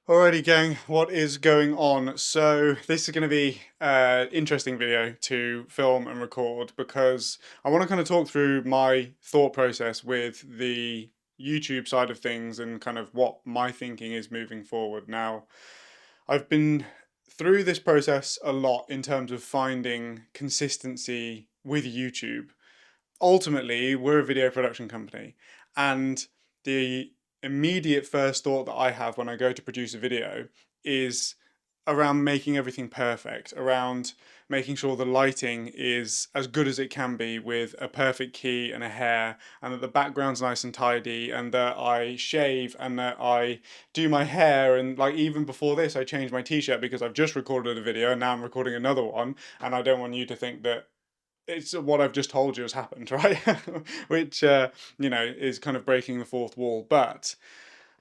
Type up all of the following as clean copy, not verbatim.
Alrighty, gang, what is going on? So this is going to be an interesting video to film and record because I want to kind of talk through my thought process with the YouTube side of things and kind of what my thinking is moving forward. Now, I've been through this process a lot in terms of finding consistency with YouTube. Ultimately, we're a video production company, and the immediate first thought that I have when I go to produce a video is around making everything perfect, around making sure the lighting is as good as it can be with a perfect key and a hair, and that the background's nice and tidy, and that I shave and that I do my hair. And like, even before this, I changed my t-shirt because I've just recorded a video and now I'm recording another one, and I don't want you to think that it's what I've just told you has happened, right? Which, is kind of breaking the fourth wall. But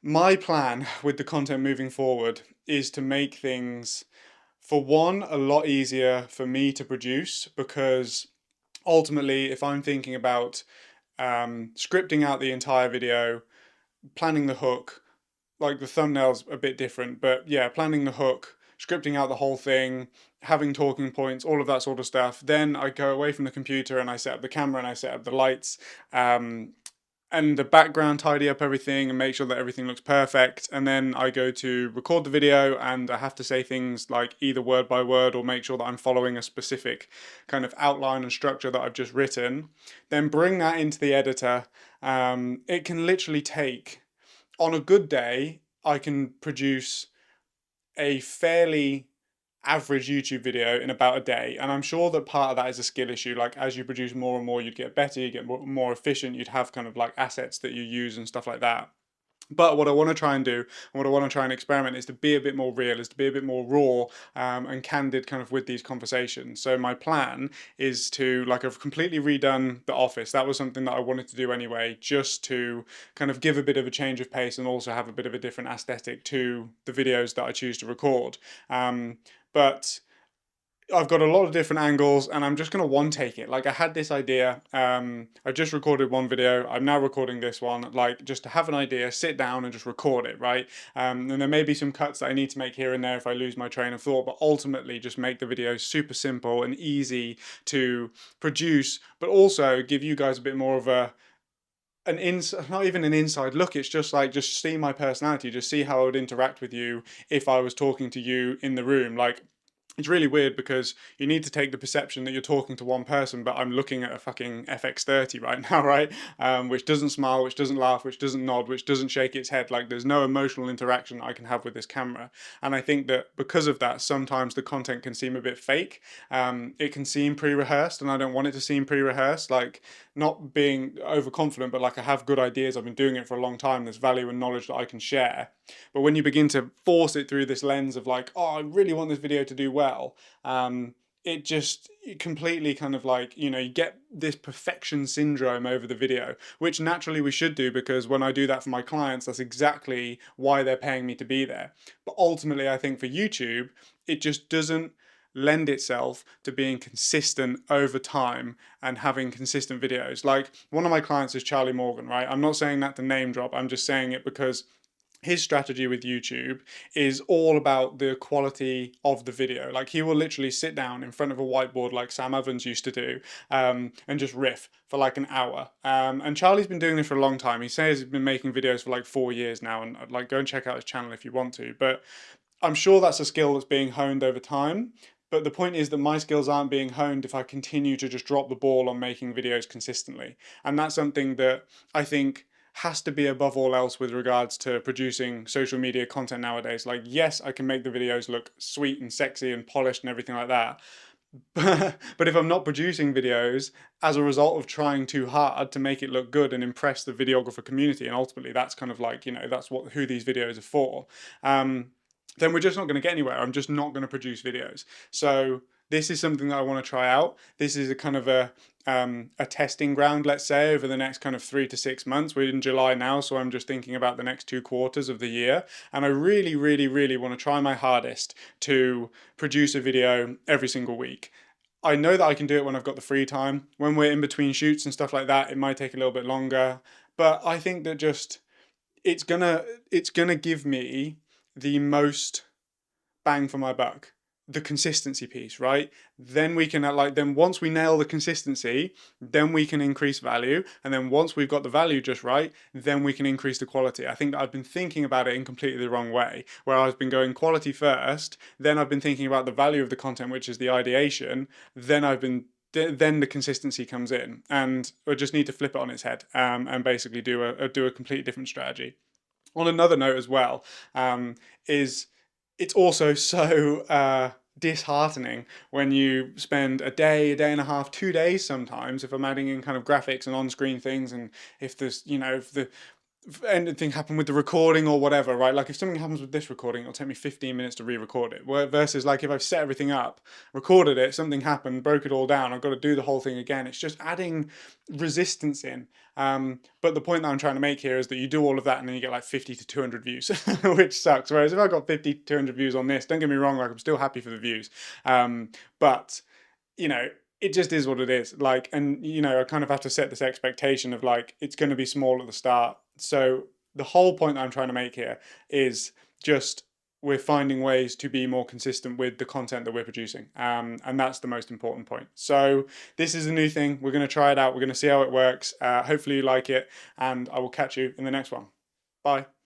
my plan with the content moving forward is to make things, for one, a lot easier for me to produce because ultimately, if I'm thinking about scripting out the entire video, planning the hook, like the thumbnail's a bit different, but yeah, planning the hook, scripting out the whole thing, having talking points, all of that sort of stuff. Then I go away from the computer and I set up the camera and I set up the lights, and the background, tidy up everything and make sure that everything looks perfect. And then I go to record the video and I have to say things like either word by word or make sure that I'm following a specific kind of outline and structure that I've just written. Then bring that into the editor. It can literally take, on a good day, I can produce a fairly average YouTube video in about a day. And I'm sure that part of that is a skill issue. Like, as you produce more and more, you'd get better, you get more efficient, you'd have kind of like assets that you use and stuff like that. But what I want to try and do, and what I want to try and experiment, is to be a bit more real, is to be a bit more raw and candid, kind of with these conversations. So my plan is to, like, I've completely redone the office. That was something that I wanted to do anyway, just to kind of give a bit of a change of pace and also have a bit of a different aesthetic to the videos that I choose to record. But I've got a lot of different angles and I'm just going to one take it. Like, I had this idea. I just recorded one video. I'm now recording this one, like, just to have an idea, sit down and just record it, right? And there may be some cuts that I need to make here and there if I lose my train of thought, but ultimately just make the video super simple and easy to produce, but also give you guys a bit more of not even an inside look. It's just like, just see my personality, just see how I would interact with you if I was talking to you in the room. Like, it's really weird because you need to take the perception that you're talking to one person, but I'm looking at a fucking FX30 right now, right? Which doesn't smile, which doesn't laugh, which doesn't nod, which doesn't shake its head. Like, there's no emotional interaction I can have with this camera. And I think that because of that, sometimes the content can seem a bit fake. It can seem pre-rehearsed, and I don't want it to seem pre-rehearsed. Like, not being overconfident, but like, I have good ideas. I've been doing it for a long time. There's value and knowledge that I can share. But when you begin to force it through this lens of like, oh, I really want this video to do well, it just completely kind of like, you get this perfection syndrome over the video, which naturally we should do, because when I do that for my clients, that's exactly why they're paying me to be there. But ultimately, I think for YouTube, it just doesn't lend itself to being consistent over time and having consistent videos. Like, one of my clients is Charlie Morgan, right? I'm not saying that to name drop, I'm just saying it because his strategy with YouTube is all about the quality of the video. Like, he will literally sit down in front of a whiteboard like Sam Evans used to do, and just riff for like an hour. And Charlie's been doing this for a long time. He says he's been making videos for like 4 years now, and like, go and check out his channel if you want to. But I'm sure that's a skill that's being honed over time. But the point is that my skills aren't being honed if I continue to just drop the ball on making videos consistently. And that's something that I think has to be above all else with regards to producing social media content nowadays. Like, yes, I can make the videos look sweet and sexy and polished and everything like that. But if I'm not producing videos as a result of trying too hard to make it look good and impress the videographer community, and ultimately that's kind of like, that's who these videos are for, then we're just not going to get anywhere. I'm just not going to produce videos. So this is something that I want to try out. This is a kind of a testing ground, let's say, over the next kind of 3 to 6 months. We're in July now, so I'm just thinking about the next 2 quarters of the year. And I really, really, really want to try my hardest to produce a video every single week. I know that I can do it when I've got the free time. When we're in between shoots and stuff like that, it might take a little bit longer. But I think that just it's gonna give me the most bang for my buck? The consistency piece, right? Then we can then once we nail the consistency, then we can increase value, and then once we've got the value just right, then we can increase the quality. I think that I've been thinking about it in completely the wrong way, where I've been going quality first, then I've been thinking about the value of the content, which is the ideation, then the consistency comes in, and we just need to flip it on its head, and basically do a completely different strategy. On another note as well, is it's also so disheartening when you spend a day and a half, 2 days sometimes, if I'm adding in kind of graphics and on-screen things, and if there's, if the anything happen with the recording or whatever, right? Like if something happens with this recording, it'll take me 15 minutes to re-record it. Versus like if I've set everything up, recorded it, something happened, broke it all down, I've got to do the whole thing again. It's just adding resistance in. But the point that I'm trying to make here is that you do all of that and then you get like 50 to 200 views, which sucks. Whereas if I got 50 to 200 views on this, don't get me wrong, like I'm still happy for the views. But you know, it just is what it is. Like, and I kind of have to set this expectation of like it's going to be small at the start. So the whole point that I'm trying to make here is just we're finding ways to be more consistent with the content that we're producing, and that's the most important point. So this is a new thing. We're going to try it out. We're going to see how it works. Hopefully you like it, and I will catch you in the next one. Bye.